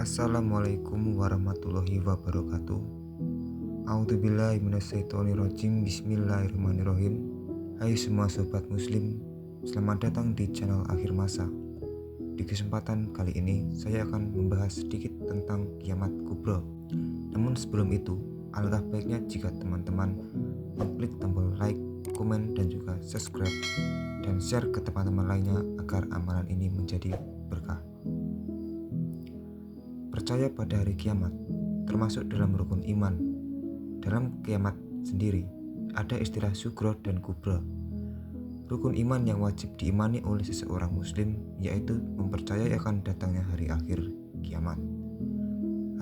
Assalamualaikum warahmatullahi wabarakatuh. A'udzubillahi minasyaitonirrajim. Bismillahirrahmanirrahim. Hai semua sobat muslim, selamat datang di channel Akhir Masa. Di kesempatan kali ini saya akan membahas sedikit tentang kiamat kubra. Namun sebelum itu, alangkah baiknya jika teman-teman mengklik tombol like, komen, dan juga subscribe dan share ke teman-teman lainnya agar amalan ini menjadi berkah. Percaya pada hari kiamat termasuk dalam rukun iman. Dalam kiamat sendiri ada istilah sugro dan kubra. Rukun iman yang wajib diimani oleh seseorang muslim yaitu mempercayai akan datangnya hari akhir kiamat.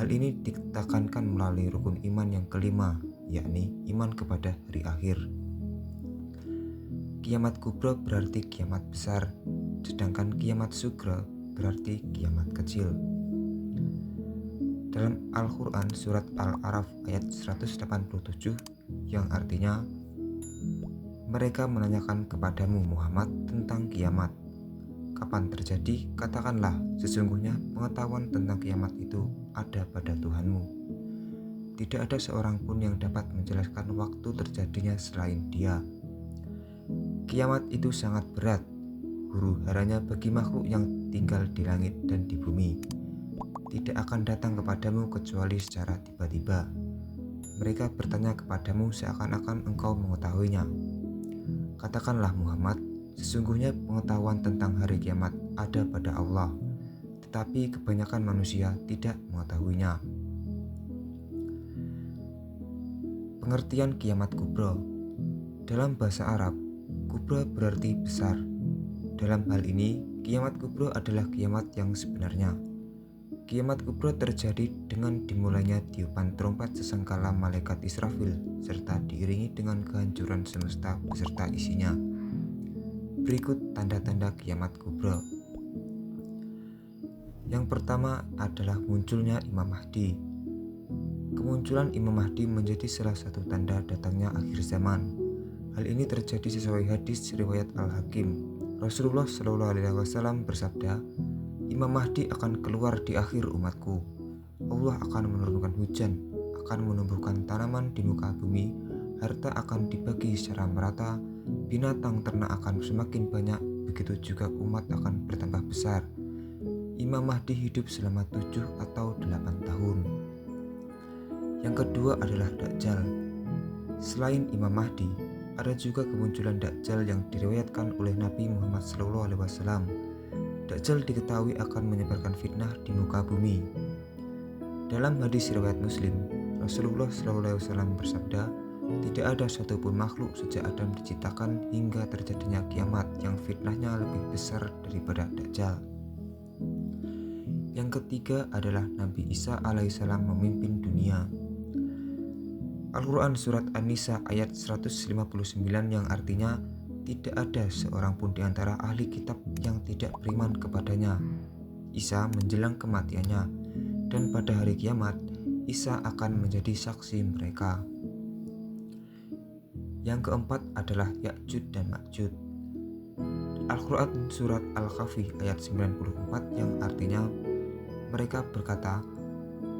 Hal ini ditekankan melalui rukun iman yang kelima, yakni iman kepada hari akhir. Kiamat kubra berarti kiamat besar, sedangkan kiamat sugra berarti kiamat kecil. Dalam Al-Quran surat Al-A'raf ayat 187 yang artinya, mereka menanyakan kepadamu Muhammad tentang kiamat. Kapan terjadi? Katakanlah, sesungguhnya pengetahuan tentang kiamat itu ada pada Tuhanmu. Tidak ada seorang pun yang dapat menjelaskan waktu terjadinya selain Dia. Kiamat itu sangat berat, huru-haranya bagi makhluk yang tinggal di langit dan di bumi. Tidak akan datang kepadamu kecuali secara tiba-tiba. Mereka bertanya kepadamu seakan-akan engkau mengetahuinya. Katakanlah Muhammad, sesungguhnya pengetahuan tentang hari kiamat ada pada Allah, tetapi kebanyakan manusia tidak mengetahuinya. Pengertian kiamat kubra. Dalam bahasa Arab, kubra berarti besar. Dalam hal ini, kiamat kubra adalah kiamat yang sebenarnya. Kiamat kubra terjadi dengan dimulainya tiupan trompet sesengkala malaikat Israfil serta diiringi dengan kehancuran semesta beserta isinya. Berikut tanda-tanda kiamat kubra. Yang pertama adalah munculnya Imam Mahdi. Kemunculan Imam Mahdi menjadi salah satu tanda datangnya akhir zaman. Hal ini terjadi sesuai hadis riwayat Al-Hakim. Rasulullah SAW bersabda, Imam Mahdi akan keluar di akhir umatku. Allah akan menurunkan hujan, akan menumbuhkan tanaman di muka bumi, harta akan dibagi secara merata, binatang ternak akan semakin banyak, begitu juga umat akan bertambah besar. Imam Mahdi hidup selama 7 atau 8 tahun. Yang kedua adalah Dajjal. Selain Imam Mahdi, ada juga kemunculan Dajjal yang diriwayatkan oleh Nabi Muhammad SAW. Dajjal diketahui akan menyebarkan fitnah di muka bumi. Dalam hadis riwayat Muslim, Rasulullah SAW bersabda, tidak ada satupun makhluk sejak Adam diciptakan hingga terjadinya kiamat yang fitnahnya lebih besar daripada Dajjal. Yang ketiga adalah Nabi Isa alaihissalam memimpin dunia. Al-Quran surat An-Nisa ayat 159 yang artinya, tidak ada seorang pun di antara ahli kitab yang tidak beriman kepadanya. Isa menjelang kematiannya, dan pada hari kiamat, Isa akan menjadi saksi mereka. Yang keempat adalah Ya'jud dan Ma'jud. Al-Quran surat Al-Kahfi ayat 94 yang artinya, mereka berkata,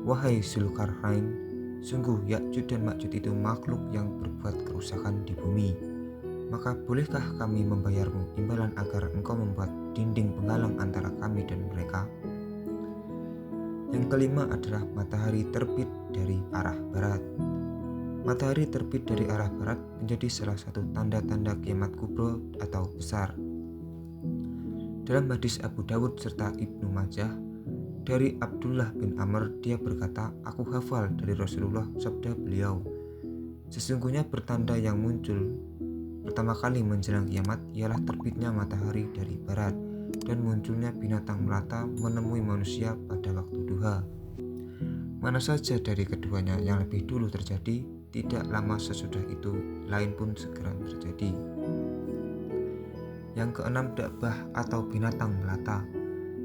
wahai Zulkarnain, sungguh Ya'jud dan Ma'jud itu makhluk yang berbuat kerusakan di bumi. Maka bolehkah kami membayarmu imbalan agar engkau membuat dinding penghalang antara kami dan mereka? Yang kelima adalah matahari terbit dari arah barat. Matahari terbit dari arah barat menjadi salah satu tanda-tanda kiamat kubra atau besar. Dalam hadis Abu Dawud serta Ibnu Majah, dari Abdullah bin Amr, dia berkata, aku hafal dari Rasulullah sabda beliau, sesungguhnya pertanda yang muncul pertama kali menjelang kiamat ialah terbitnya matahari dari barat dan munculnya binatang melata menemui manusia pada waktu duha. Mana saja dari keduanya yang lebih dulu terjadi, tidak lama sesudah itu lain pun segera terjadi. Yang keenam, Da'bah atau binatang melata.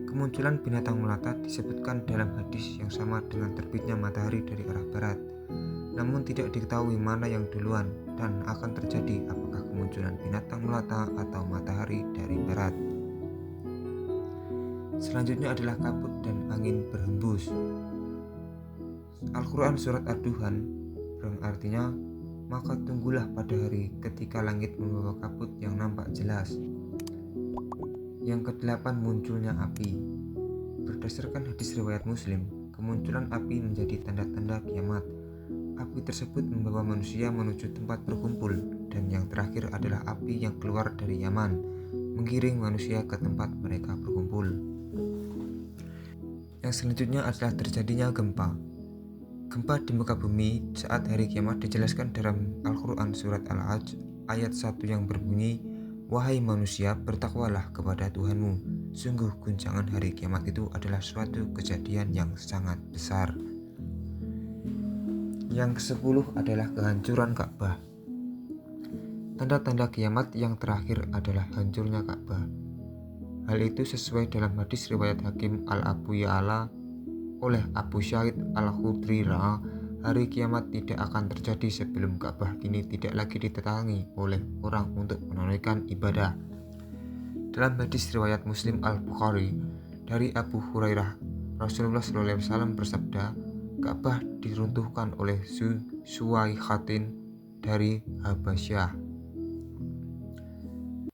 Kemunculan binatang melata disebutkan dalam hadis yang sama dengan terbitnya matahari dari arah barat. Namun tidak diketahui mana yang duluan dan akan terjadi apakah kemunculan binatang melata atau matahari dari barat. Selanjutnya adalah kabut dan angin berhembus. Al-Quran surat Ad-Duhan yang artinya, maka tunggulah pada hari ketika langit membawa kabut yang nampak jelas. Yang kedelapan, munculnya api. Berdasarkan hadis riwayat Muslim, kemunculan api menjadi tanda-tanda kiamat. Api tersebut membawa manusia menuju tempat berkumpul, dan yang terakhir adalah api yang keluar dari Yaman, menggiring manusia ke tempat mereka berkumpul. Yang selanjutnya adalah terjadinya gempa. Gempa di muka bumi saat hari kiamat dijelaskan dalam Al-Quran surat Al-Hajj ayat 1 yang berbunyi, "Wahai manusia, bertakwalah kepada Tuhanmu. Sungguh guncangan hari kiamat itu adalah suatu kejadian yang sangat besar." Yang ke-10 adalah kehancuran Ka'bah. Tanda-tanda kiamat yang terakhir adalah hancurnya Ka'bah. Hal itu sesuai dalam hadis riwayat Hakim Al-Abu Ya'la oleh Abu Sa'id Al-Khudri, hari kiamat tidak akan terjadi sebelum Ka'bah kini tidak lagi ditetangi oleh orang untuk menunaikan ibadah. Dalam hadis riwayat Muslim Al-Bukhari dari Abu Hurairah, Rasulullah SAW bersabda, Ka'bah diruntuhkan oleh Suwaikhatin dari Habasyah.